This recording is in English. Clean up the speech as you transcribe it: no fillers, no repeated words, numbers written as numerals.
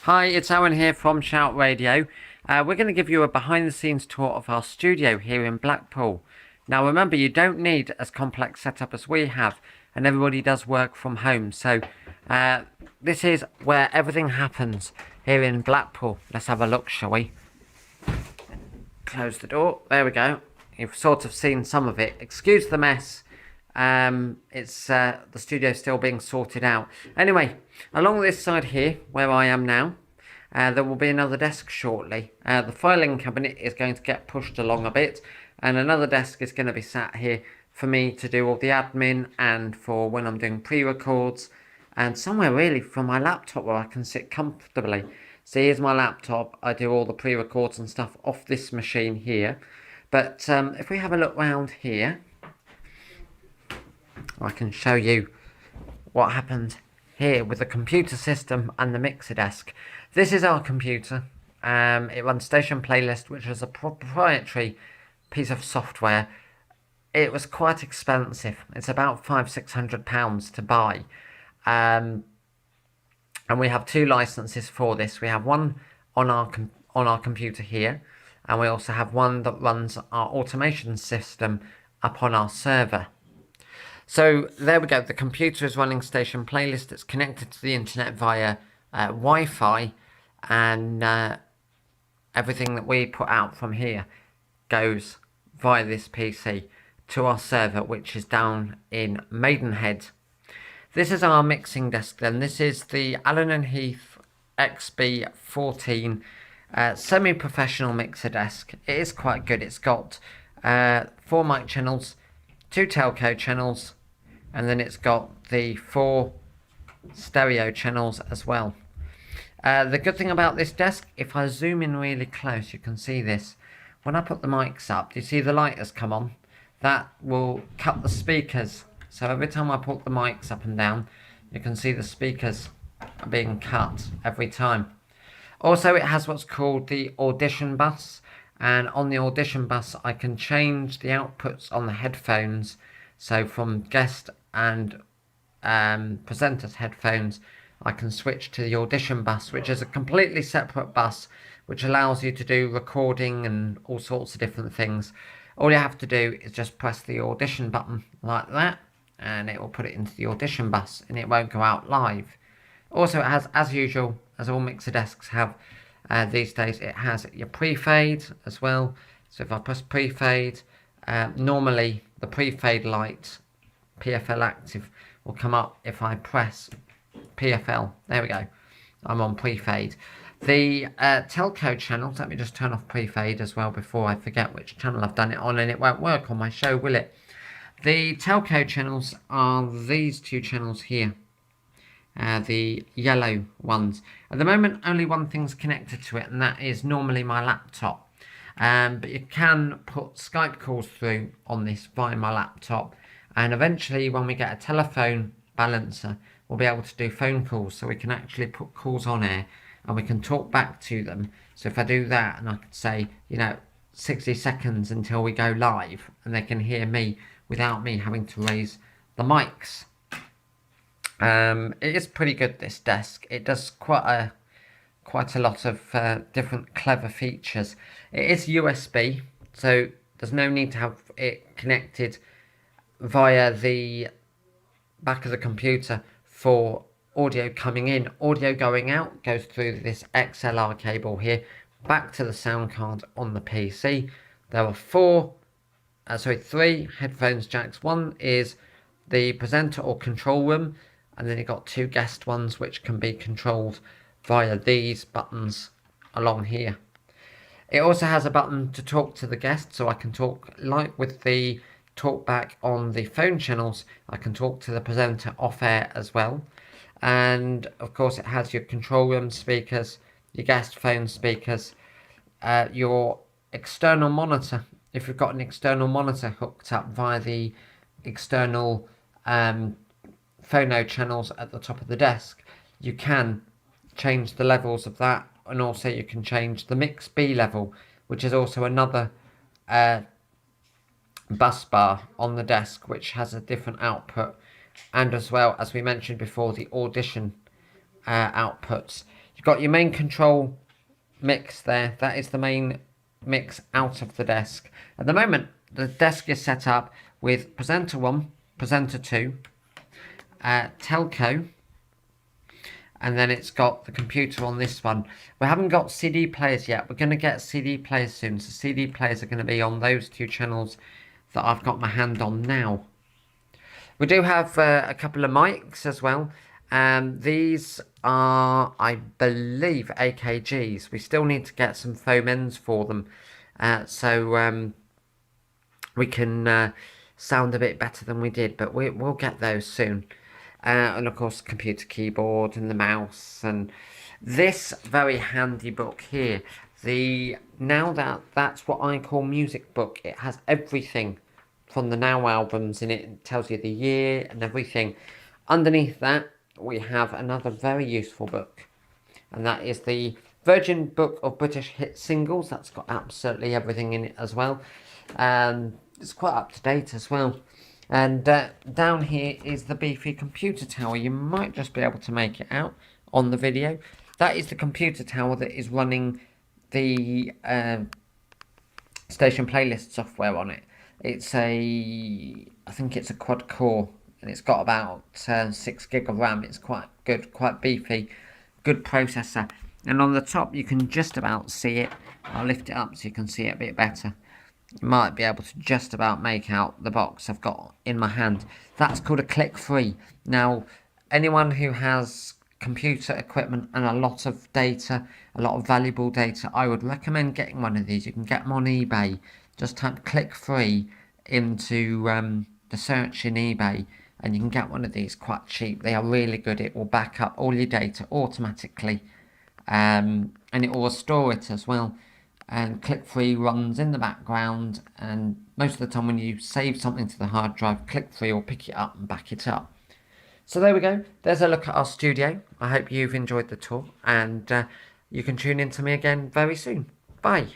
Hi, it's Owen here from Shout Radio. We're going to give you a behind the scenes tour of our studio here in Blackpool. Now remember, you don't need as complex setup as we have, and everybody does work from home. So this is where everything happens here in Blackpool. Let's have a look, shall we? Close the door. There we go. You've sort of seen some of it. Excuse the mess. It's the studio still being sorted out. Anyway, along this side here, where I am now, there will be another desk shortly. The filing cabinet is going to get pushed along a bit, and another desk is going to be sat here for me to do all the admin and for when I'm doing pre-records, and somewhere really for my laptop where I can sit comfortably. So here's my laptop. I do all the pre-records and stuff off this machine here. But if we have a look round here, I can show you what happened here with the computer system and the mixer desk. This is our computer. It runs Station Playlist, which is a proprietary piece of software. It was quite expensive. It's about £500–600 to buy. And we have two licenses for this. We have one on our computer here, and we also have one that runs our automation system up on our server. So there we go. The computer is running Station Playlist. It's connected to the internet via Wi-Fi, and everything that we put out from here goes via this PC to our server, which is down in Maidenhead. This is our mixing desk then. This is the Allen & Heath XB14 semi-professional mixer desk. It is quite good. It's got 4 mic channels, 2 telco channels, and then it's got the 4 stereo channels as well. The good thing about this desk, if I zoom in really close, you can see this. When I put the mics up, do you see the light has come on? That will cut the speakers. So every time I put the mics up and down, you can see the speakers are being cut every time. Also, it has what's called the audition bus. And on the audition bus, I can change the outputs on the headphones. So from guest and presenter's headphones, I can switch to the audition bus, which is a completely separate bus, which allows you to do recording and all sorts of different things. All you have to do is just press the audition button like that, and it will put it into the audition bus, and it won't go out live. Also, it has, as usual, as all mixer desks have these days, it has your pre-fade as well. So if I press pre-fade, normally the pre-fade light, PFL active, will come up if I press PFL. There we go. I'm on pre-fade. The telco channels, let me just turn off pre-fade as well before I forget which channel I've done it on, and it won't work on my show, will it? The telco channels are these 2 channels here. The yellow ones. At the moment, only one thing's connected to it, and that is normally my laptop. But you can put Skype calls through on this via my laptop, and eventually when we get a telephone balancer, we'll be able to do phone calls, so we can actually put calls on air and we can talk back to them. So if I do that, and I could say, 60 seconds until we go live, and they can hear me without me having to raise the mics. It is pretty good, this desk. It does quite a lot of different clever features. It is USB, so there's no need to have it connected via the back of the computer for audio coming in. Audio going out goes through this XLR cable here back to the sound card on the PC. There are 3 headphones jacks. One is the presenter or control room, and then you've got 2 guest ones which can be controlled via these buttons along here. It also has a button to talk to the guest, so I can talk like with the talkback on the phone channels. I can talk to the presenter off air as well. And of course it has your control room speakers, your guest phone speakers, your external monitor. If you've got an external monitor hooked up via the external phono channels at the top of the desk, you can change the levels of that, and also you can change the mix B level, which is also another bus bar on the desk which has a different output, and as well as we mentioned before, the audition outputs. got your main control mix there. That is the main mix out of the desk. At the moment, the desk is set up with presenter 1, presenter 2, telco, and then it's got the computer on this one. We haven't got CD players yet. We're going to get CD players soon. So CD players are going to be on those 2 channels that I've got my hand on now. We do have a couple of mics as well. These are, I believe, AKGs. We still need to get some foam ends for them. So we can sound a bit better than we did. But we'll get those soon. And of course, computer keyboard and the mouse. And this very handy book here. That's what I call music book. It has everything from the Now albums in it. It tells you the year and everything. Underneath that, we have another very useful book, and that is the Virgin Book of British Hit Singles. That's got absolutely everything in it as well. It's quite up to date as well. And down here is the beefy computer tower. You might just be able to make it out on the video. That is the computer tower that is running the station playlist software on it. It's I think it's a quad core, and it's got about 6 gig of RAM. It's quite good, quite beefy, good processor. And on the top, you can just about see it. I'll lift it up so you can see it a bit better. You might be able to just about make out the box I've got in my hand. That's called a Click Free. Now, anyone who has computer equipment and a lot of data, a lot of valuable data, I would recommend getting one of these. You can get them on eBay. Just type Click Free into the search in eBay, and you can get one of these quite cheap. They are really good. It will back up all your data automatically, and it will restore it as well. And Click Free runs in the background, and most of the time when you save something to the hard drive, Click Free will pick it up and back it up. So there we go. There's a look at our studio. I hope you've enjoyed the tour, and you can tune in to me again very soon. Bye.